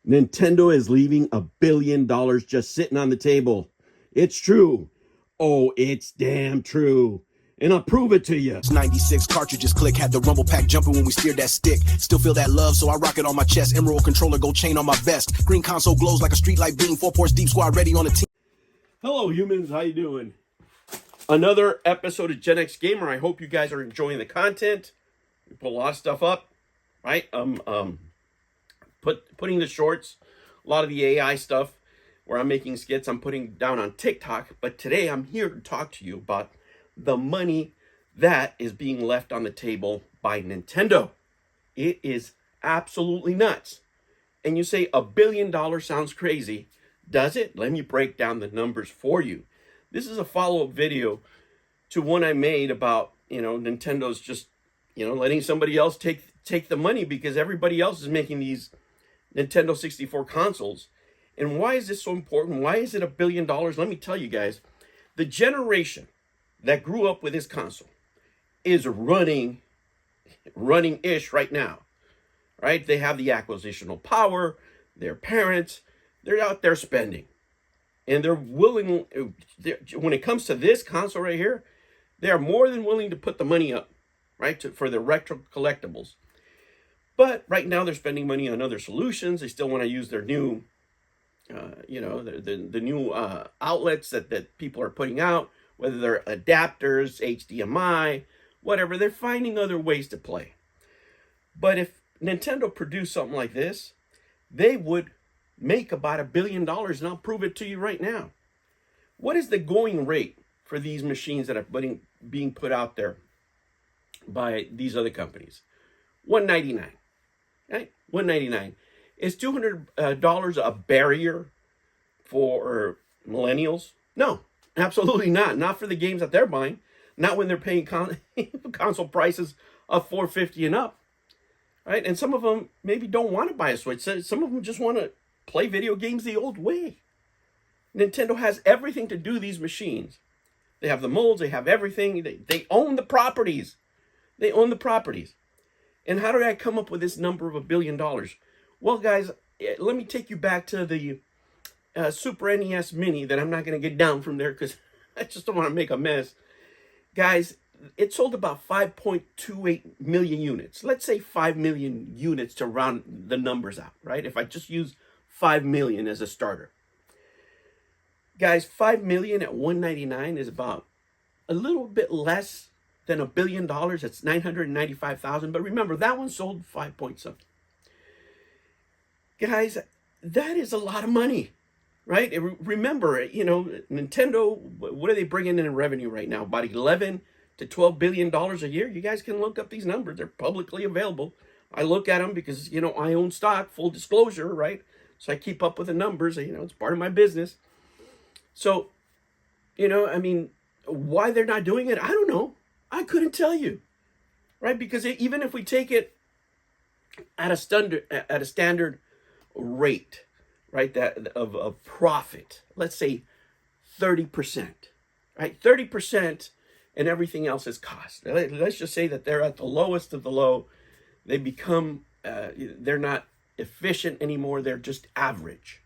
Nintendo is leaving $1 billion just sitting on the table. It's true. Oh, it's damn true. And I'll prove it to you. 96 cartridges click, had the rumble pack jumping when we steered that stick. Still feel that love, so I rock it on my chest. Emerald controller, gold chain on my vest. Green console glows like a streetlight beam. 4 ports deep, squad ready on the team. Hello, humans. How you doing? Another episode of Gen X Gamer. I hope you guys are enjoying the content. We put a lot of stuff up, right? Putting the shorts, a lot of the AI stuff where I'm making skits, I'm putting down on TikTok. But today I'm here to talk to you about the money that is being left on the table by Nintendo. It is absolutely nuts. And you say $1 billion sounds crazy. Does it? Let me break down the numbers for you. This is a follow-up video to one I made about, Nintendo's just, letting somebody else take the money because everybody else is making these Nintendo 64 consoles. And why is this so important? Why is it $1 billion? Let me tell you guys, the generation that grew up with this console is running-ish right now, right? They have the acquisitional power, their parents, they're out there spending. And they're willing, when it comes to this console right here, they are more than willing to put the money up, right, for the retro collectibles. But right now they're spending money on other solutions. They still want to use their new, the new outlets that people are putting out, whether they're adapters, HDMI, whatever. They're finding other ways to play. But if Nintendo produced something like this, they would make about $1 billion, and I'll prove it to you right now. What is the going rate for these machines that are being put out there by these other companies? $199, right? $199. Is $200 a barrier for millennials? No, absolutely not. Not for the games that they're buying. Not when they're paying console prices of $450 and up, right? And some of them maybe don't want to buy a Switch. Some of them just want to play video games the old way. Nintendo has everything to do these machines. They have the molds, they have everything. They own the properties. They own the properties. And how did I come up with this number of $1 billion? Well, guys, let me take you back to the Super NES Mini that I'm not going to get down from there because I just don't want to make a mess. Guys, it sold about 5.28 million units. Let's say 5 million units to round the numbers out, right? If I just use 5 million as a starter. Guys, 5 million at $199 is about a little bit less than $1 billion. It's 995,000. But remember, that one sold 5 point something. Guys, that is a lot of money, right? Remember, Nintendo, what are they bringing in revenue right now? About 11 to $12 billion a year. You guys can look up these numbers. They're publicly available. I look at them because, I own stock, full disclosure, right? So I keep up with the numbers. It's part of my business. So, why they're not doing it, I don't know. I couldn't tell you, right? Because even if we take it at a standard rate, right, that of profit, let's say 30%, right? 30%, and everything else is cost. Let's just say that they're at the lowest of the low. They become, they're not efficient anymore. They're just average.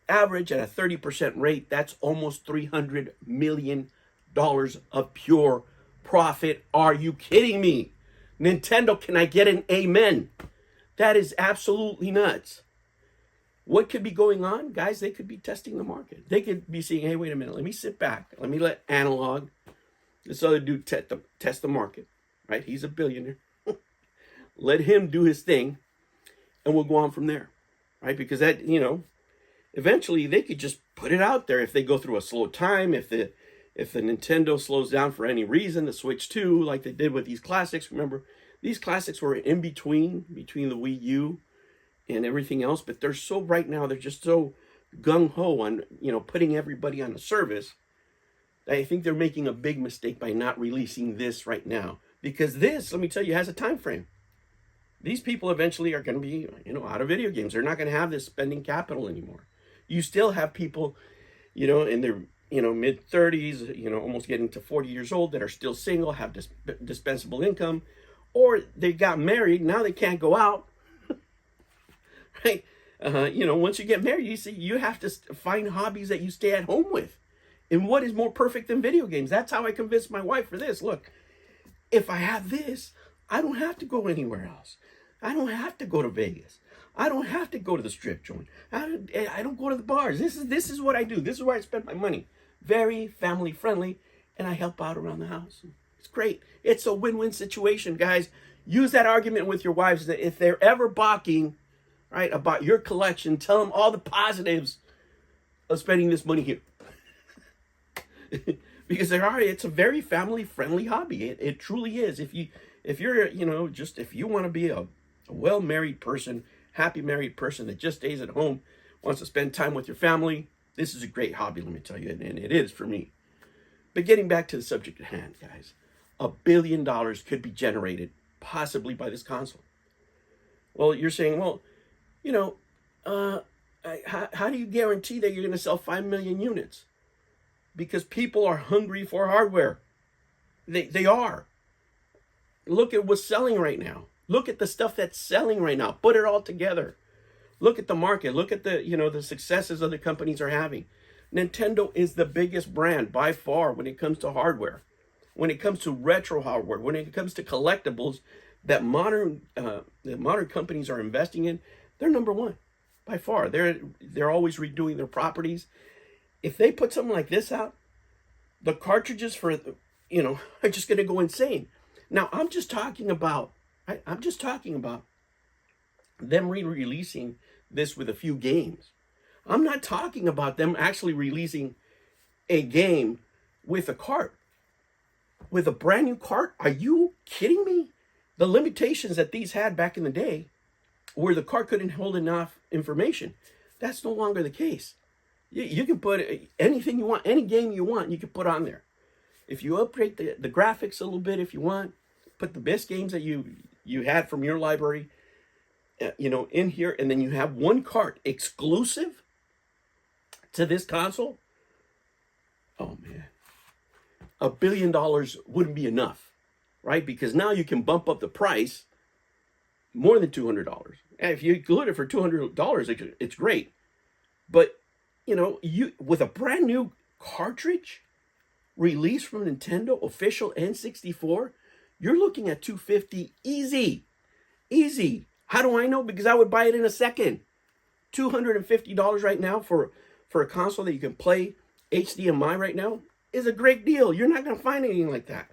Average at a 30% rate, that's almost $300 million of pure profit. Are you kidding me? Nintendo, can I get an amen? That is absolutely nuts. What could be going on? Guys, they could be testing the market. They could be saying, hey, wait a minute. Let me sit back. Let me let Analog, this other dude, test the market, right? He's a billionaire. Let him do his thing, and we'll go on from there, right? Because that, eventually they could just put it out there if they go through a slow time, if the Nintendo slows down for any reason, the Switch 2, like they did with these classics. Remember, these classics were in between the Wii U and everything else, but they're just so gung-ho on, putting everybody on a service. I think they're making a big mistake by not releasing this right now. Because this, let me tell you, has a time frame. These people eventually are going to be, out of video games. They're not going to have this spending capital anymore. You still have people, in their, mid-30s, almost getting to 40 years old that are still single, have dispensable income, or they got married, now they can't go out, right? once you get married, you see, you have to find hobbies that you stay at home with. And what is more perfect than video games? That's how I convinced my wife for this. Look, if I have this, I don't have to go anywhere else. I don't have to go to Vegas. I don't have to go to the strip joint. I don't go to the bars. This is what I do. This is where I spend my money. Very family friendly, and I help out around the house. It's great. It's a win-win situation, guys. Use that argument with your wives that if they're ever balking, right, about your collection, tell them all the positives of spending this money here. Because it's a very family friendly hobby. It truly is. If you're if you want to be a well married person, happy married person that just stays at home, wants to spend time with your family, this is a great hobby, let me tell you, and it is for me. But getting back to the subject at hand, guys, $1 billion could be generated possibly by this console. Well, you're saying, well, how do you guarantee that you're going to sell 5 million units? Because people are hungry for hardware. They are. Look at what's selling right now. Look at the stuff that's selling right now. Put it all together. Look at the market. Look at the successes other companies are having. Nintendo is the biggest brand by far when it comes to hardware, when it comes to retro hardware, when it comes to collectibles that modern companies are investing in. They're number one by far. They're always redoing their properties. If they put something like this out, the cartridges for are just going to go insane. Now I'm just talking about them re-releasing this with a few games. I'm not talking about them actually releasing a game with a cart, with a brand new cart. Are you kidding me? The limitations that these had back in the day, where the cart couldn't hold enough information, that's no longer the case. You can put anything you want, any game you want, you can put on there. If you upgrade the graphics a little bit, if you want, put the best games that you had from your library, in here, and then you have one cart exclusive to this console. Oh man, $1 billion wouldn't be enough, right? Because now you can bump up the price more than $200. And if you include it for $200, it's great. But you with a brand new cartridge released from Nintendo, official N64, you're looking at $250 easy. How do I know? Because I would buy it in a second. $250 right now for a console that you can play HDMI right now is a great deal. You're not going to find anything like that.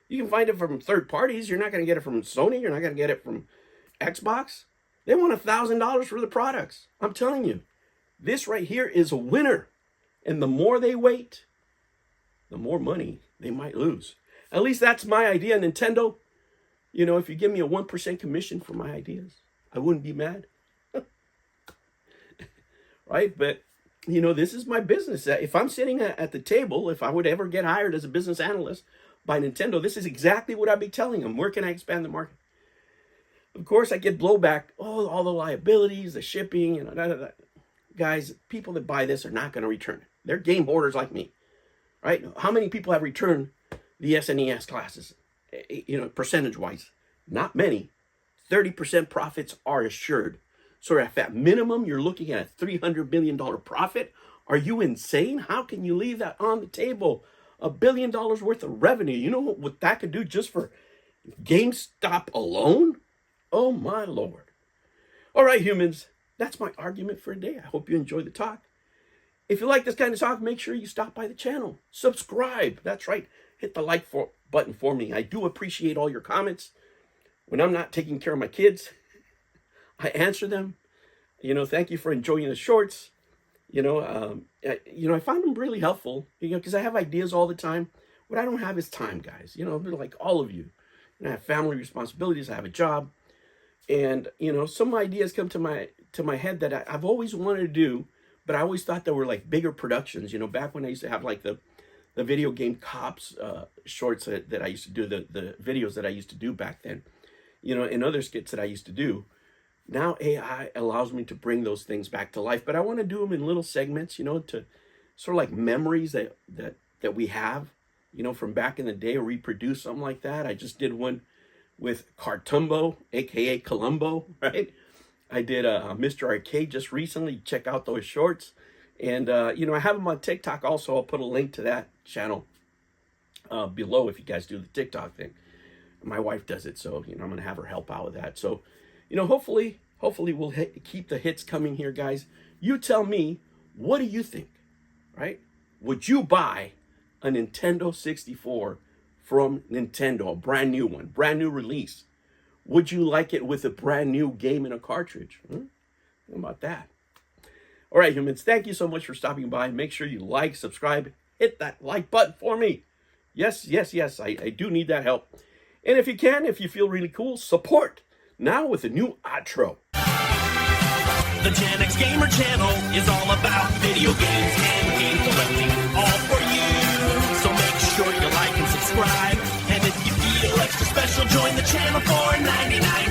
You can find it from third parties. You're not going to get it from Sony. You're not going to get it from Xbox. They want $1,000 for the products. I'm telling you, this right here is a winner. And the more they wait, the more money they might lose. At least that's my idea, Nintendo. If you give me a 1% commission for my ideas, I wouldn't be mad. Right? But, this is my business. If I'm sitting at the table, if I would ever get hired as a business analyst by Nintendo, this is exactly what I'd be telling them. Where can I expand the market? Of course, I get blowback. Oh, all the liabilities, the shipping, Guys, people that buy this are not going to return it. They're game hoarders like me. Right? How many people have returned the SNES classes? Percentage-wise, not many. 30% profits are assured. So if at minimum you're looking at a $300 million profit, are you insane? How can you leave that on the table? $1 billion worth of revenue. You know what that could do just for GameStop alone? Oh my Lord. All right, humans, that's my argument for today. I hope you enjoyed the talk. If you like this kind of talk, make sure you stop by the channel. Subscribe. That's right. Hit the like button for me. I do appreciate all your comments. When I'm not taking care of my kids, I answer them. Thank you for enjoying the shorts. I find them really helpful, because I have ideas all the time. What I don't have is time, guys. Like all of you. I have family responsibilities. I have a job. And, some ideas come to my head that I've always wanted to do, but I always thought they were like bigger productions. Back when I used to have like the video game cops shorts that I used to do, the videos that I used to do back then, and other skits that I used to do. Now AI allows me to bring those things back to life, but I want to do them in little segments, to sort of like memories that we have, from back in the day, or reproduce something like that. I just did one with Cartumbo, aka Columbo, right? I did a Mr. Arcade just recently. Check out those shorts. And, you know, I have them on TikTok also. I'll put a link to that channel below if you guys do the TikTok thing. My wife does it, so, you know, I'm going to have her help out with that. So, you know, hopefully we'll keep the hits coming here, guys. You tell me, what do you think, right? Would you buy a Nintendo 64 from Nintendo, a brand new one, brand new release? Would you like it with a brand new game and a cartridge? How about that? All right, humans, thank you so much for stopping by. Make sure you like, subscribe, hit that like button for me. Yes, I do need that help. And if you can, if you feel really cool, support now with a new outro. The Gen X Gamer channel is all about video games and game collecting, all for you. So make sure you like and subscribe. And if you feel extra special, join the channel for 99